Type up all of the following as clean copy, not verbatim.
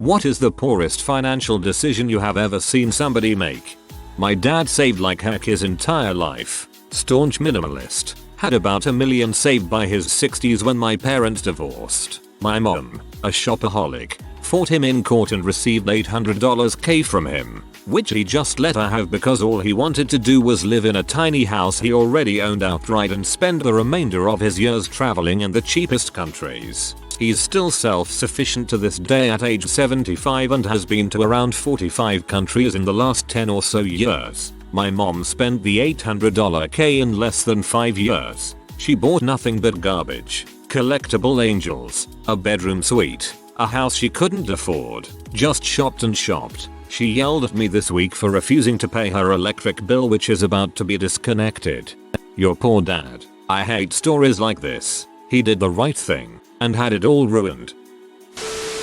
What is the poorest financial decision you have ever seen somebody make? My dad saved like heck his entire life. Staunch minimalist. Had about $1 million saved by his 60s when my parents divorced. My mom, a shopaholic, fought him in court and received $800K from him, which he just let her have because all he wanted to do was live in a tiny house he already owned outright and spend the remainder of his years traveling in the cheapest countries. He's still self-sufficient to this day at age 75 and has been to around 45 countries in the last 10 or so years. My mom spent the $800K in less than 5 years. She bought nothing but garbage, collectible angels, a bedroom suite, a house she couldn't afford, just shopped and shopped. She yelled at me this week for refusing to pay her electric bill, which is about to be disconnected. Your poor dad. I hate stories like this. He did the right thing and had it all ruined.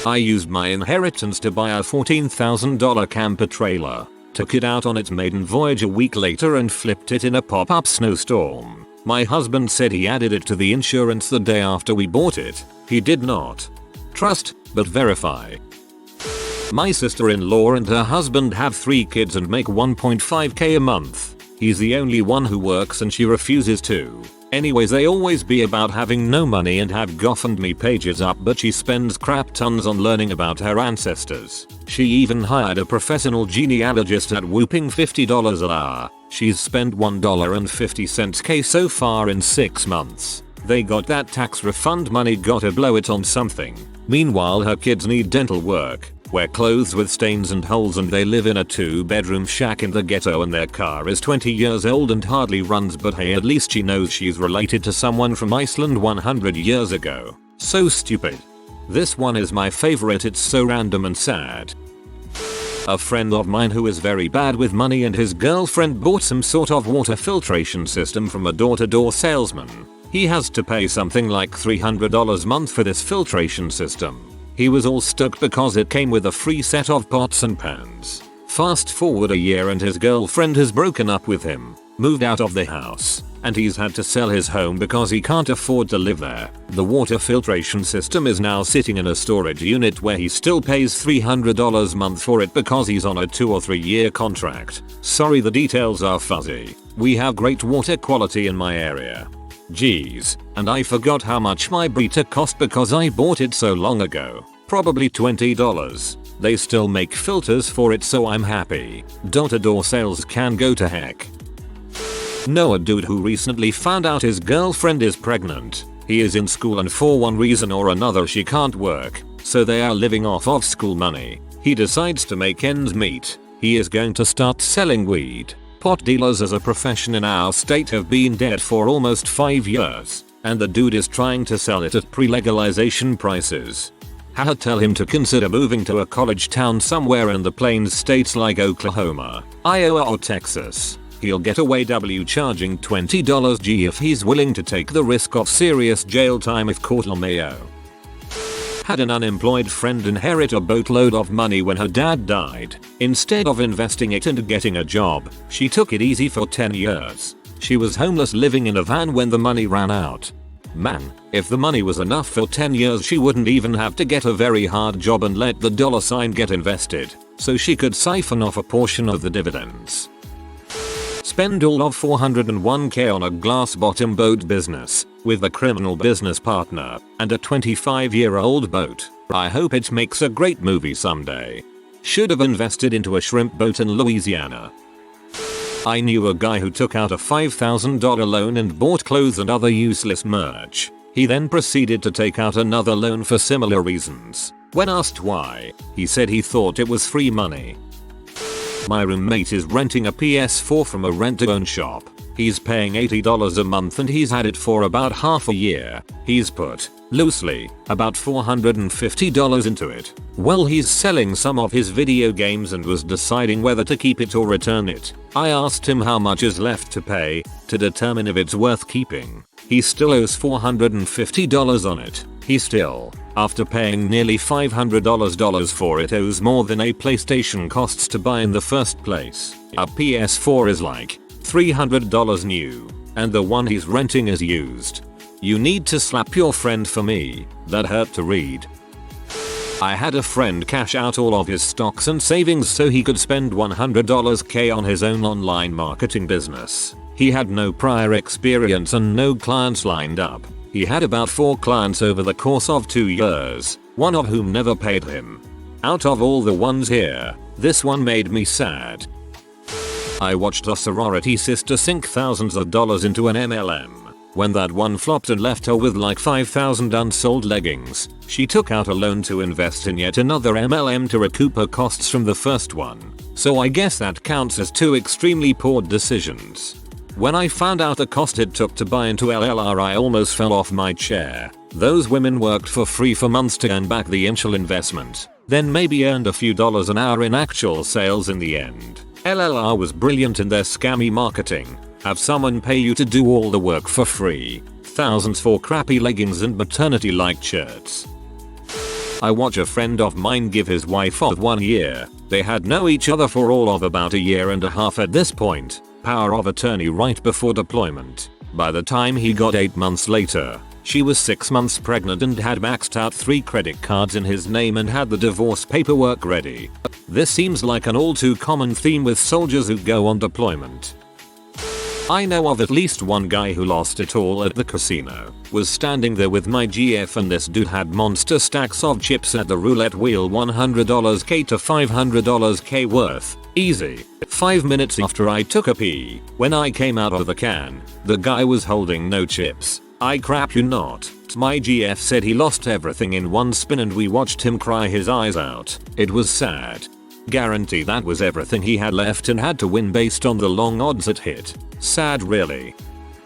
I used my inheritance to buy a $14,000 camper trailer, took it out on its maiden voyage a week later and flipped it in a pop-up snowstorm. My husband said he added it to the insurance the day after we bought it. He did not. Trust, but verify. My sister-in-law and her husband have 3 kids and make $1.5K a month. He's the only one who works and she refuses to. Anyways, they always be about having no money and have GoFundMe pages up, but she spends crap tons on learning about her ancestors. She even hired a professional genealogist at whooping $50 an hour. She's spent $1.50K so far in 6 months. They got that tax refund money, gotta blow it on something. Meanwhile, her kids need dental work, wear clothes with stains and holes, and they live in a 2-bedroom shack in the ghetto, and their car is 20 years old and hardly runs, but hey, at least she knows she's related to someone from Iceland 100 years ago. So stupid. This one is my favorite, it's so random and sad. A friend of mine who is very bad with money and his girlfriend bought some sort of water filtration system from a door-to-door salesman. He has to pay something like $300 a month for this filtration system. He was all stuck because it came with a free set of pots and pans. Fast forward a year and his girlfriend has broken up with him, moved out of the house, and he's had to sell his home because he can't afford to live there. The water filtration system is now sitting in a storage unit where he still pays $300 a month for it because he's on a 2 or 3 year contract. Sorry, the details are fuzzy. We have great water quality in my area. Jeez, and I forgot how much my Brita cost because I bought it so long ago. Probably $20. They still make filters for it, so I'm happy. Door-to-door sales can go to heck. Know a dude who recently found out his girlfriend is pregnant. He is in school and for one reason or another she can't work, so they are living off school money. He decides to make ends meet. He is going to start selling weed. Pot dealers as a profession in our state have been dead for almost 5 years, and the dude is trying to sell it at pre-legalization prices. Haha, tell him to consider moving to a college town somewhere in the plains states like Oklahoma, Iowa or Texas. He'll get away charging $20 G if he's willing to take the risk of serious jail time if caught on mayo. Had an unemployed friend inherit a boatload of money when her dad died. Instead of investing it into getting a job, she took it easy for 10 years. She was homeless, living in a van when the money ran out. Man, if the money was enough for 10 years, she wouldn't even have to get a very hard job and let the dollar sign get invested, so she could siphon off a portion of the dividends. Spend all of $401K on a glass-bottom boat business, with a criminal business partner, and a 25-year-old boat. I hope it makes a great movie someday. Should have invested into a shrimp boat in Louisiana. I knew a guy who took out a $5,000 loan and bought clothes and other useless merch. He then proceeded to take out another loan for similar reasons. When asked why, he said he thought it was free money. My roommate is renting a PS4 from a rent-to-own shop. He's paying $80 a month and he's had it for about half a year. He's put, loosely, about $450 into it. Well, he's selling some of his video games and was deciding whether to keep it or return it. I asked him how much is left to pay to determine if it's worth keeping. He still owes $450 on it. He still, after paying nearly $500 for it, owes more than a PlayStation costs to buy in the first place. A PS4 is like $300 new, and the one he's renting is used. You need to slap your friend for me. That hurt to read. I had a friend cash out all of his stocks and savings so he could spend $100K on his own online marketing business. He had no prior experience and no clients lined up. He had about 4 clients over the course of 2 years, one of whom never paid him. Out of all the ones here, this one made me sad. I watched a sorority sister sink thousands of dollars into an MLM. When that one flopped and left her with like 5,000 unsold leggings, she took out a loan to invest in yet another MLM to recoup her costs from the first one. So I guess that counts as 2 extremely poor decisions. When I found out the cost it took to buy into LLR, I almost fell off my chair. Those women worked for free for months to earn back the initial investment, then maybe earned a few dollars an hour in actual sales in the end. LLR was brilliant in their scammy marketing. Have someone pay you to do all the work for free. Thousands for crappy leggings and maternity-like shirts. I watch a friend of mine give his wife of 1 year. They had known each other for all of about a year and a half at this point. Power of attorney right before deployment. By the time he got 8 months later, she was 6 months pregnant and had maxed out 3 credit cards in his name and had the divorce paperwork ready. This seems like an all too common theme with soldiers who go on deployment. I know of at least one guy who lost it all at the casino. Was standing there with my GF and this dude had monster stacks of chips at the roulette wheel, $100K to $500K worth. Easy. 5 minutes after I took a pee, when I came out of the can, the guy was holding no chips. I crap you not. My GF said he lost everything in one spin and we watched him cry his eyes out. It was sad. Guarantee that was everything he had left and had to win based on the long odds it hit. Sad really.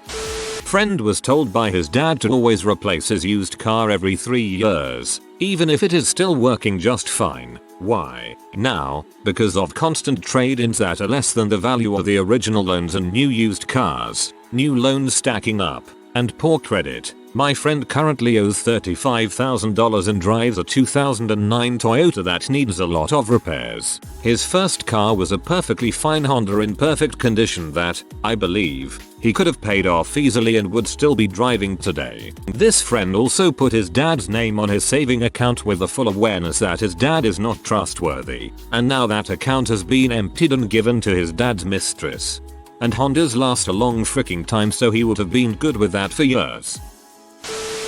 Friend was told by his dad to always replace his used car every 3 years, even if it is still working just fine. Why? Now, because of constant trade-ins that are less than the value of the original loans and new used cars, new loans stacking up, and poor credit. My friend currently owes $35,000 and drives a 2009 Toyota that needs a lot of repairs. His first car was a perfectly fine Honda in perfect condition that, I believe, he could have paid off easily and would still be driving today. This friend also put his dad's name on his saving account with the full awareness that his dad is not trustworthy, and now that account has been emptied and given to his dad's mistress. And Hondas last a long freaking time, so he would have been good with that for years.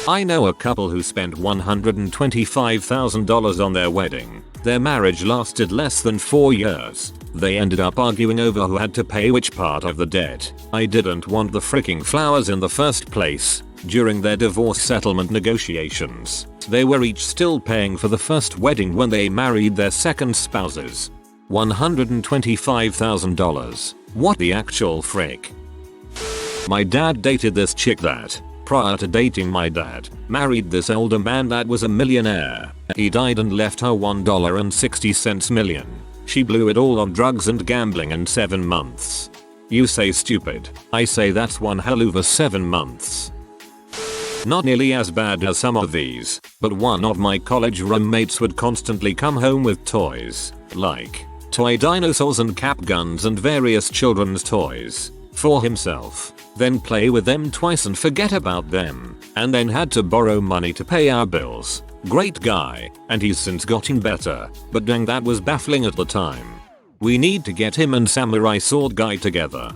I know a couple who spent $125,000 on their wedding. Their marriage lasted less than 4 years. They ended up arguing over who had to pay which part of the debt. I didn't want the freaking flowers in the first place. During their divorce settlement negotiations, they were each still paying for the first wedding when they married their second spouses. $125,000. What the actual frick? My dad dated this chick that, prior to dating my dad, married this older man that was a millionaire. He died and left her $1.60 million. She blew it all on drugs and gambling in 7 months. You say stupid. I say that's one hell of a 7 months. Not nearly as bad as some of these, but one of my college roommates would constantly come home with toys, like toy dinosaurs and cap guns and various children's toys, for himself, then play with them twice and forget about them, and then had to borrow money to pay our bills. Great guy, and he's since gotten better, but dang, that was baffling at the time. We need to get him and Samurai Sword Guy together.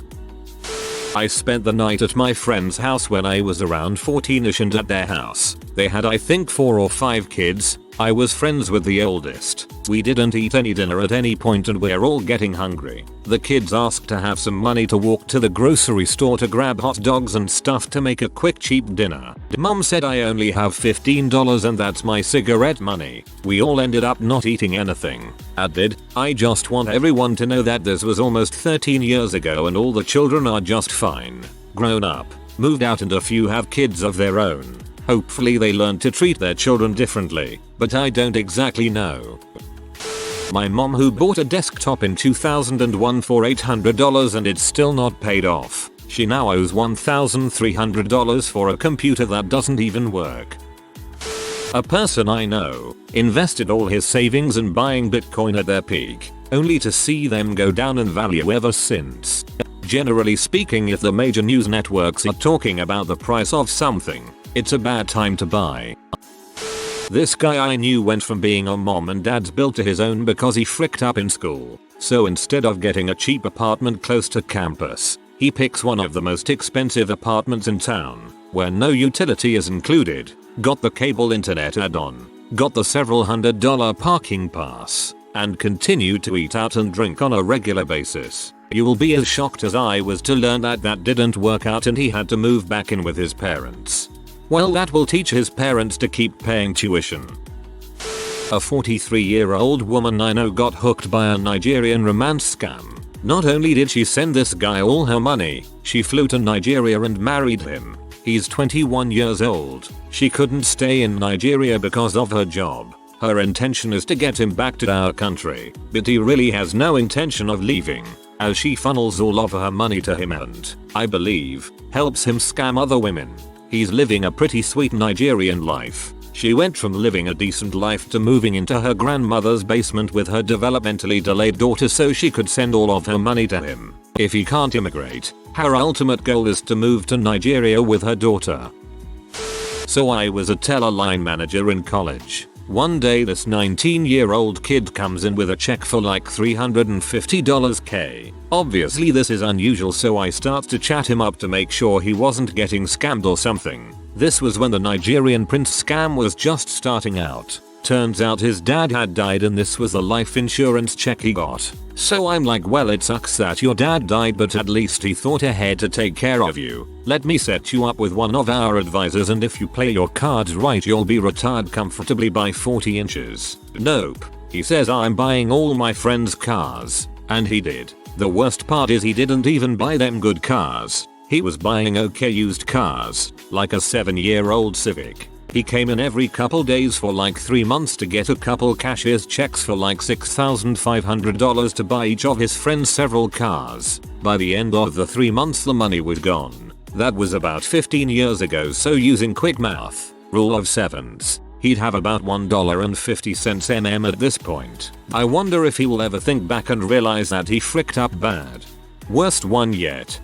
I spent the night at my friend's house when I was around 14ish, and at their house, they had I think 4 or 5 kids. I was friends with the oldest. We didn't eat any dinner at any point and we're all getting hungry. The kids asked to have some money to walk to the grocery store to grab hot dogs and stuff to make a quick cheap dinner. Mom said I only have $15 and that's my cigarette money. We all ended up not eating anything. I just want everyone to know that this was almost 13 years ago and all the children are just fine. Grown up, moved out, and a few have kids of their own. Hopefully they learn to treat their children differently, but I don't exactly know. My mom, who bought a desktop in 2001 for $800 and it's still not paid off. She now owes $1,300 for a computer that doesn't even work. A person I know invested all his savings in buying Bitcoin at their peak, only to see them go down in value ever since. Generally speaking, if the major news networks are talking about the price of something, it's a bad time to buy. This guy I knew went from being a mom and dad's bill to his own because he fricked up in school. So instead of getting a cheap apartment close to campus, he picks one of the most expensive apartments in town, where no utility is included, got the cable internet add-on, got the several $100 parking pass, and continued to eat out and drink on a regular basis. You will be as shocked as I was to learn that that didn't work out and he had to move back in with his parents. Well, that will teach his parents to keep paying tuition. A 43-year-old woman I know got hooked by a Nigerian romance scam. Not only did she send this guy all her money, she flew to Nigeria and married him. He's 21 years old. She couldn't stay in Nigeria because of her job. Her intention is to get him back to our country, but he really has no intention of leaving, as she funnels all of her money to him and, I believe, helps him scam other women. He's living a pretty sweet Nigerian life. She went from living a decent life to moving into her grandmother's basement with her developmentally delayed daughter so she could send all of her money to him. If he can't immigrate, her ultimate goal is to move to Nigeria with her daughter. So I was a teller line manager in college. One day this 19-year-old kid comes in with a check for like $350K. Obviously this is unusual, so I start to chat him up to make sure he wasn't getting scammed or something. This was when the Nigerian prince scam was just starting out. Turns out his dad had died and this was the life insurance check he got. So I'm like, well, it sucks that your dad died, but at least he thought ahead to take care of you. Let me set you up with one of our advisors, and if you play your cards right you'll be retired comfortably by 40 inches. Nope. He says I'm buying all my friends' cars. And he did. The worst part is he didn't even buy them good cars. He was buying okay used cars, like a 7-year-old Civic. He came in every couple days for like 3 months to get a couple cashier's checks for like $6,500 to buy each of his friends several cars. By the end of the 3 months the money was gone. That was about 15 years ago, so using quick math, rule of sevens, he'd have about $1.50 at this point. I wonder if he will ever think back and realize that he fricked up bad. Worst one yet.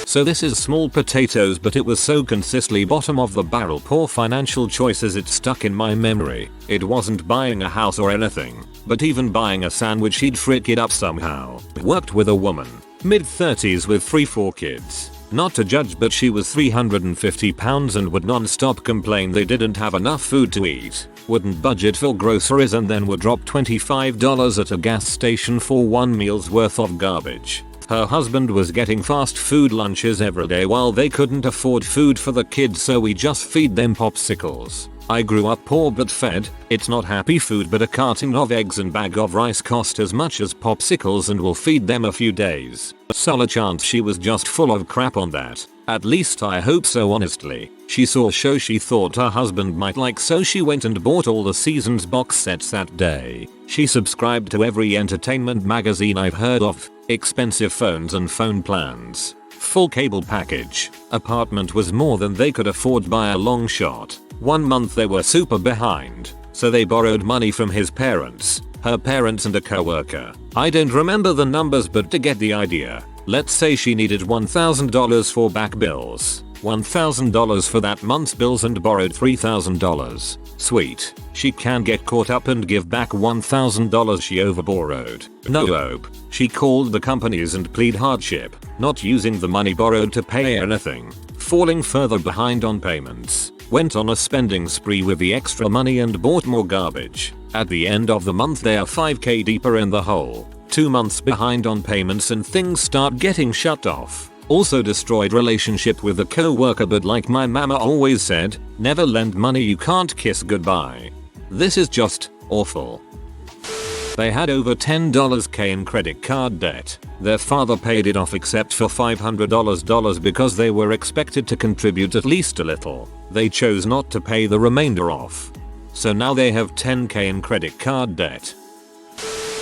So this is small potatoes, but it was so consistently bottom of the barrel poor financial choices it stuck in my memory. It wasn't buying a house or anything, but even buying a sandwich he'd frick it up somehow. Worked with a woman, mid-30s with 3-4 kids. Not to judge, but she was 350 pounds and would non-stop complain they didn't have enough food to eat, wouldn't budget for groceries, and then would drop $25 at a gas station for one meal's worth of garbage. Her husband was getting fast food lunches every day while they couldn't afford food for the kids, so we just feed them popsicles. I grew up poor but fed. It's not happy food, but a carton of eggs and bag of rice cost as much as popsicles and will feed them a few days. Solid chance she was just full of crap on that. At least I hope so, honestly. She saw a show she thought her husband might like, so she went and bought all the seasons box sets that day. She subscribed to every entertainment magazine I've heard of, expensive phones and phone plans, full cable package. Apartment was more than they could afford by a long shot. 1 month they were super behind, so they borrowed money from his parents, her parents and a coworker. I don't remember the numbers, but to get the idea, let's say she needed $1,000 for back bills, $1,000 for that month's bills, and borrowed $3,000. Sweet. She can get caught up and give back $1,000 she overborrowed. Nope. She called the companies and plead hardship, not using the money borrowed to pay anything, falling further behind on payments. Went on a spending spree with the extra money and bought more garbage. At the end of the month they are $5K deeper in the hole, 2 months behind on payments, and things start getting shut off. Also destroyed relationship with a co-worker, but like my mama always said, never lend money you can't kiss goodbye. This is just awful. They had over $10K in credit card debt. Their father paid it off except for $500 because they were expected to contribute at least a little. They chose not to pay the remainder off. So now they have $10K in credit card debt.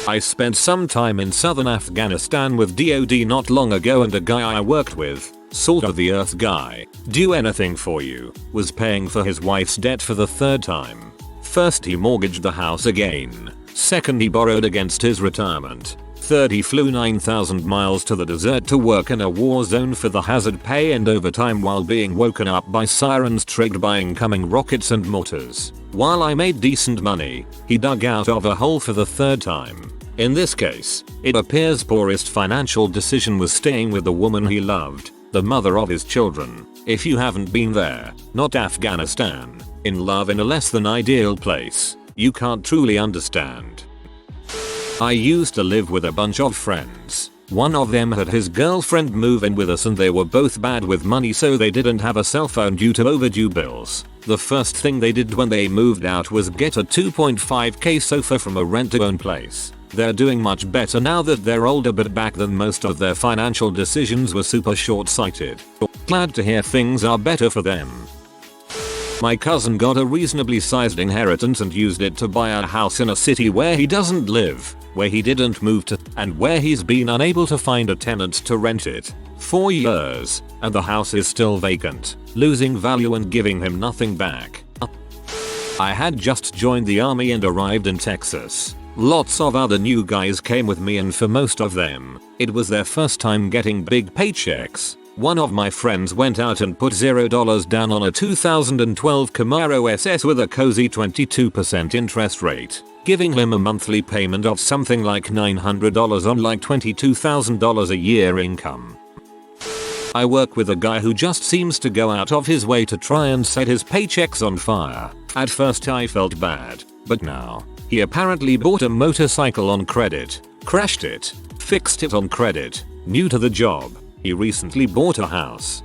I spent some time in southern Afghanistan with DoD not long ago, and a guy I worked with, salt of the earth guy, do anything for you, was paying for his wife's debt for the 3rd time. First he mortgaged the house again. Second he borrowed against his retirement. Third he flew 9,000 miles to the desert to work in a war zone for the hazard pay and overtime while being woken up by sirens triggered by incoming rockets and mortars. While I made decent money, he dug out of a hole for the third time. In this case, it appears Poorest financial decision was staying with the woman he loved, the mother of his children. If you haven't been there, not Afghanistan, in love in a less than ideal place, you can't truly understand. I used to live with a bunch of friends. One of them had his girlfriend move in with us and they were both bad with money, so they didn't have a cell phone due to overdue bills. The first thing they did when they moved out was get a 2.5k sofa from a rent-to-own place. They're doing much better now that they're older, but back then most of their financial decisions were super short-sighted. Glad to hear things are better for them. My cousin got a reasonably sized inheritance and used it to buy a house in a city where he doesn't live, where he didn't move to, and where he's been unable to find a tenant to rent it. 4 years, and the house is still vacant, losing value and giving him nothing back. I had just joined the army and arrived in Texas. Lots of other new guys came with me, and for most of them, it was their first time getting big paychecks. One of my friends went out and put $0 down on a 2012 Camaro SS with a cozy 22% interest rate, giving him a monthly payment of something like $900 on like $22,000 a year income. I work with a guy who just seems to go out of his way to try and set his paychecks on fire. At first I felt bad, but now, he apparently bought a motorcycle on credit, crashed it, fixed it on credit, new to the job. He recently bought a house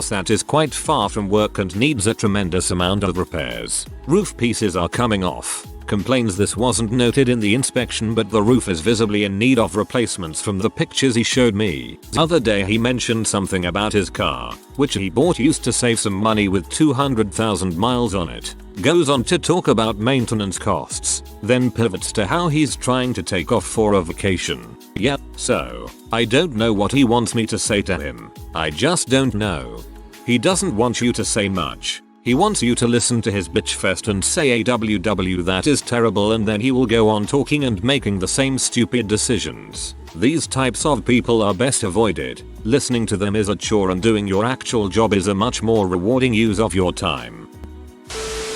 that is quite far from work and needs a tremendous amount of repairs. Roof pieces are coming off. Complains this wasn't noted in the inspection, but the roof is visibly in need of replacements from the pictures he showed me. The other day he mentioned something about his car, which he bought used to save some money with 200,000 miles on it. Goes on to talk about maintenance costs, then pivots to how he's trying to take off for a vacation. Yep, so, I don't know what he wants me to say to him. I just don't know. He doesn't want you to say much. He wants you to listen to his bitch fest and say AWW that is terrible, and then he will go on talking and making the same stupid decisions. These types of people are best avoided. Listening to them is a chore and doing your actual job is a much more rewarding use of your time.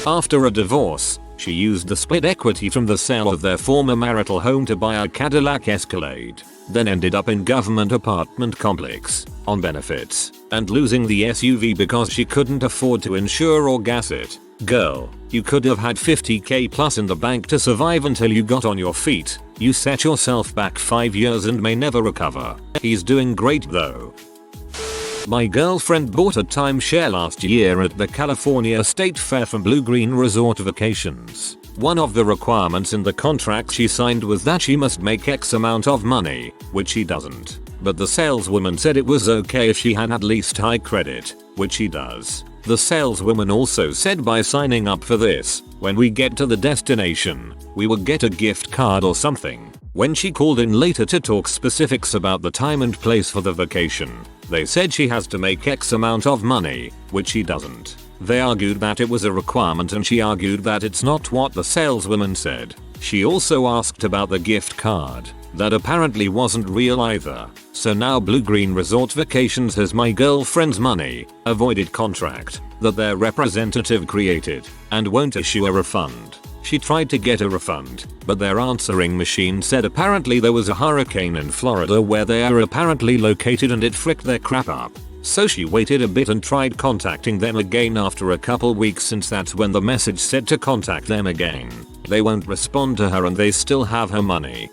After a divorce, she used the split equity from the sale of their former marital home to buy a Cadillac Escalade, then ended up in government apartment complex, on benefits, and losing the SUV because she couldn't afford to insure or gas it. Girl, you could have had 50k plus in the bank to survive until you got on your feet. You set yourself back 5 years and may never recover. He's doing great though. My girlfriend bought a timeshare last year at the California State Fair from Blue Green Resort Vacations. One of the requirements in the contract she signed was that she must make X amount of money, which she doesn't. But the saleswoman said it was okay if she had at least high credit, which she does. The saleswoman also said by signing up for this, when we get to the destination, we will get a gift card or something. When she called in later to talk specifics about the time and place for the vacation, they said she has to make X amount of money, which she doesn't. They argued that it was a requirement and she argued that it's not what the saleswoman said. She also asked about the gift card. That apparently wasn't real either. So now Blue Green Resort Vacations has my girlfriend's money, a voided contract, that their representative created, and won't issue a refund. She tried to get a refund, but their answering machine said apparently there was a hurricane in Florida where they are apparently located and it fricked their crap up. So she waited a bit and tried contacting them again after a couple weeks, since that's when the message said to contact them again. They won't respond to her and they still have her money.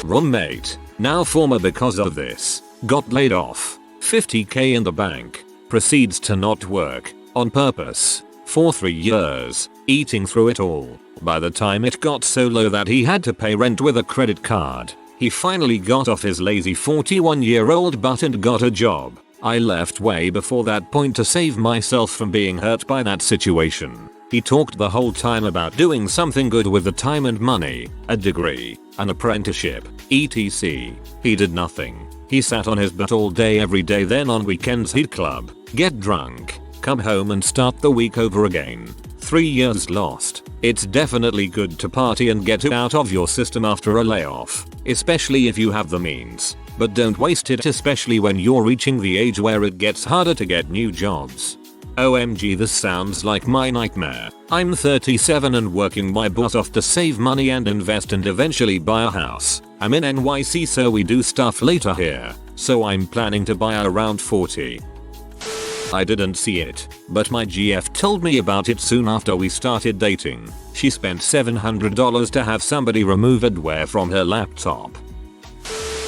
Roommate, now former because of this, got laid off. 50k in the bank. Proceeds to not work, on purpose, for 3 years, eating through it all. By the time it got so low that he had to pay rent with a credit card, he finally got off his lazy 41-year-old butt and got a job. I left way before that point to save myself from being hurt by that situation. He talked the whole time about doing something good with the time and money, a degree, an apprenticeship, etc. He did nothing. He sat on his butt all day every day, then on weekends he'd club, get drunk, come home and start the week over again. 3 years lost. It's definitely good to party and get it out of your system after a layoff, especially if you have the means. But don't waste it, especially when you're reaching the age where it gets harder to get new jobs. OMG, this sounds like my nightmare. I'm 37 and working my butt off to save money and invest and eventually buy a house. I'm in NYC, so we do stuff later here. So I'm planning to buy around 40. I didn't see it, but my GF told me about it soon after we started dating. She spent $700 to have somebody remove adware from her laptop.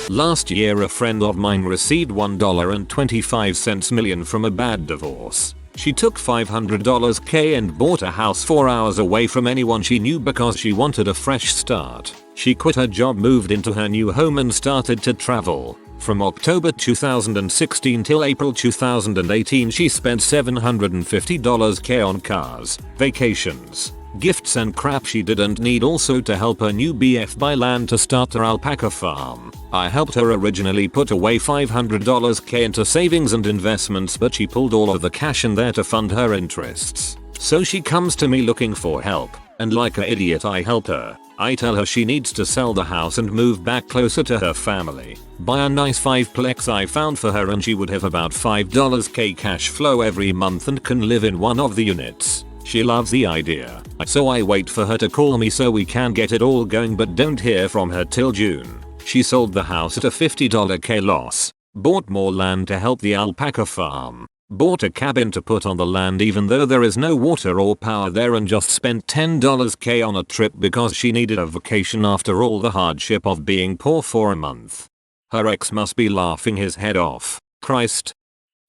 Last year a friend of mine received $1.25 million from a bad divorce. She took $500K and bought a house 4 hours away from anyone she knew because she wanted a fresh start. She quit her job, moved into her new home and started to travel. From October 2016 till April 2018 she spent $750K on cars, vacations, gifts and crap she didn't need, also to help her new BF buy land to start her alpaca farm. I helped her originally put away $500K into savings and investments, but she pulled all of the cash in there to fund her interests. So she comes to me looking for help, and like an idiot I help her. I tell her she needs to sell the house and move back closer to her family. Buy a nice 5-plex I found for her and she would have about $5K cash flow every month and can live in one of the units. She loves the idea. So I wait for her to call me so we can get it all going, but don't hear from her till June. She sold the house at a $50K loss. Bought more land to help the alpaca farm. Bought a cabin to put on the land even though there is no water or power there, and just spent $10K on a trip because she needed a vacation after all the hardship of being poor for a month. Her ex must be laughing his head off. Christ.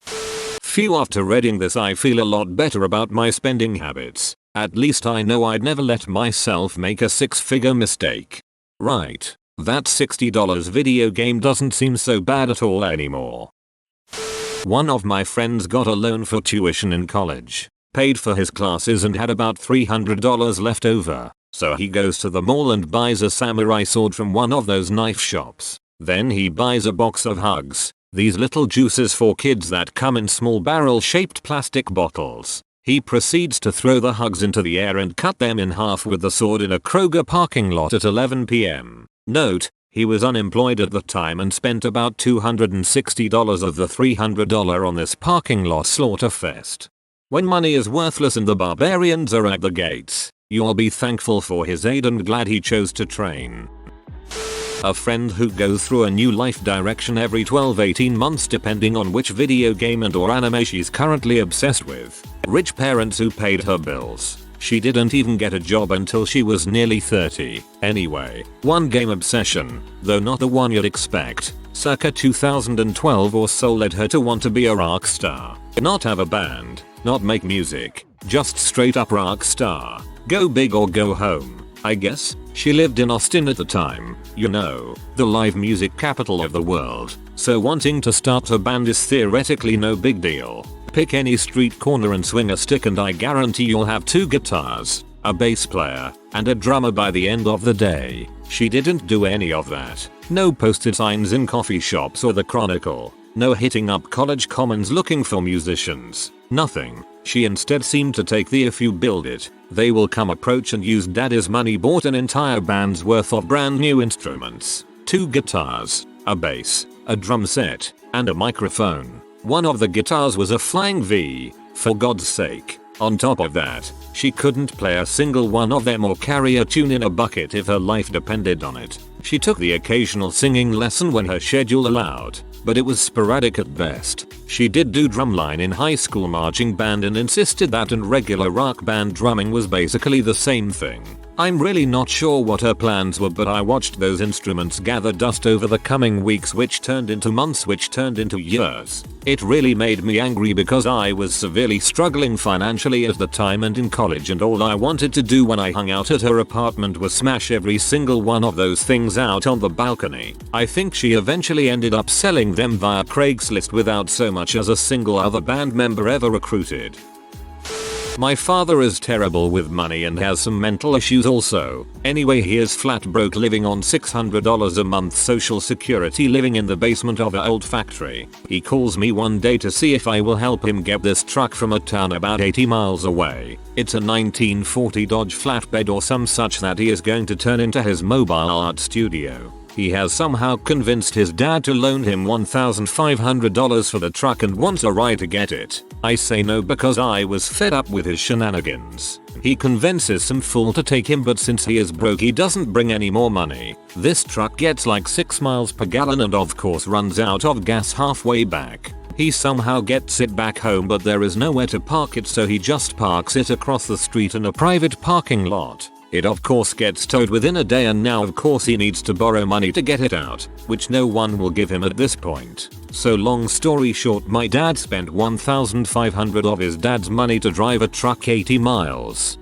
Phew, after reading this I feel a lot better about my spending habits. At least I know I'd never let myself make a 6-figure mistake. Right, that $60 video game doesn't seem so bad at all anymore. One of my friends got a loan for tuition in college, paid for his classes and had about $300 left over. So he goes to the mall and buys a samurai sword from one of those knife shops. Then he buys a box of hugs, these little juices for kids that come in small barrel-shaped plastic bottles. He proceeds to throw the hugs into the air and cut them in half with the sword in a Kroger parking lot at 11 p.m. Note: he was unemployed at the time and spent about $260 of the $300 on this parking lot slaughter fest. When money is worthless and the barbarians are at the gates, you'll be thankful for his aid and glad he chose to train. A friend who goes through a new life direction every 12-18 months depending on which video game and or anime she's currently obsessed with. Rich parents who paid her bills. She didn't even get a job until she was nearly 30. Anyway, one game obsession, though not the one you'd expect, circa 2012 or so, led her to want to be a rock star. Not have a band, not make music, just straight up rock star. Go big or go home, I guess. She lived in Austin at the time, you know, the live music capital of the world, so wanting to start a band is theoretically no big deal. Pick any street corner and swing a stick and I guarantee you'll have 2 guitars, a bass player, and a drummer by the end of the day. She didn't do any of that. No posted signs in coffee shops or the Chronicle. No hitting up college commons looking for musicians. Nothing. She instead seemed to take the "if you build it, they will come" approach and used daddy's money, bought an entire band's worth of brand new instruments. 2 guitars, a bass, a drum set, and a microphone. One of the guitars was a Flying V, for God's sake. On top of that, she couldn't play a single one of them or carry a tune in a bucket if her life depended on it. She took the occasional singing lesson when her schedule allowed, but it was sporadic at best. She did do drumline in high school marching band and insisted that and regular rock band drumming was basically the same thing. I'm really not sure what her plans were, but I watched those instruments gather dust over the coming weeks, which turned into months, which turned into years. It really made me angry because I was severely struggling financially at the time and in college, and all I wanted to do when I hung out at her apartment was smash every single one of those things out on the balcony. I think she eventually ended up selling them via Craigslist without so much as a single other band member ever recruited. My father is terrible with money and has some mental issues also. Anyway, he is flat broke, living on $600 a month social security, living in the basement of an old factory. He calls me one day to see if I will help him get this truck from a town about 80 miles away. It's a 1940 Dodge flatbed or some such that he is going to turn into his mobile art studio. He has somehow convinced his dad to loan him $1,500 for the truck and wants a ride to get it. I say no because I was fed up with his shenanigans. He convinces some fool to take him, but since he is broke he doesn't bring any more money. This truck gets like 6 miles per gallon and of course runs out of gas halfway back. He somehow gets it back home, but there is nowhere to park it, so he just parks it across the street in a private parking lot. It of course gets towed within a day, and now of course he needs to borrow money to get it out, which no one will give him at this point. So long story short, my dad spent $1,500 of his dad's money to drive a truck 80 miles.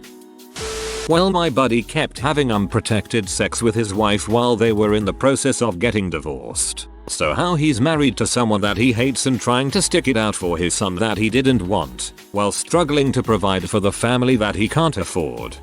Well, my buddy kept having unprotected sex with his wife while they were in the process of getting divorced. So how he's married to someone that he hates and trying to stick it out for his son that he didn't want, while struggling to provide for the family that he can't afford.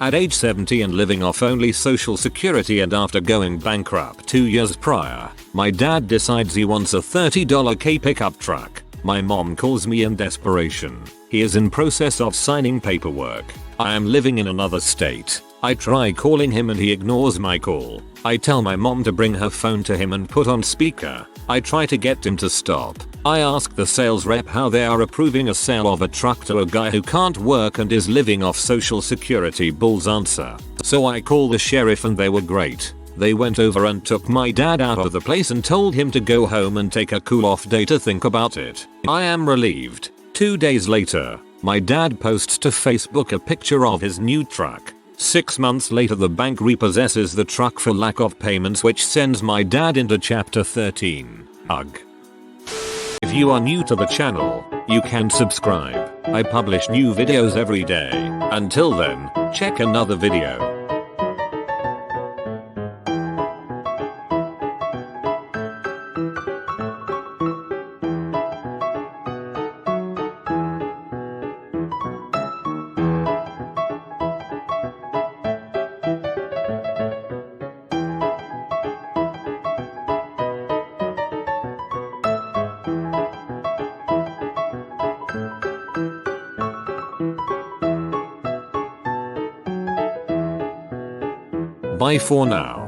At age 70 and living off only social security, and after going bankrupt 2 years prior, my dad decides he wants a $30K pickup truck. My mom calls me in desperation. He is in process of signing paperwork. I am living in another state. I try calling him and he ignores my call. I tell my mom to bring her phone to him and put on speaker. I try to get him to stop. I ask the sales rep how they are approving a sale of a truck to a guy who can't work and is living off social security. Bull's answer. So I call the sheriff and they were great. They went over and took my dad out of the place and told him to go home and take a cool off day to think about it. I am relieved. 2 days later, my dad posts to Facebook a picture of his new truck. 6 months later, the bank repossesses the truck for lack of payments, which sends my dad into chapter 13. Ugh. If you are new to the channel, you can subscribe. I publish new videos every day. Until then, check another video. Bye for now.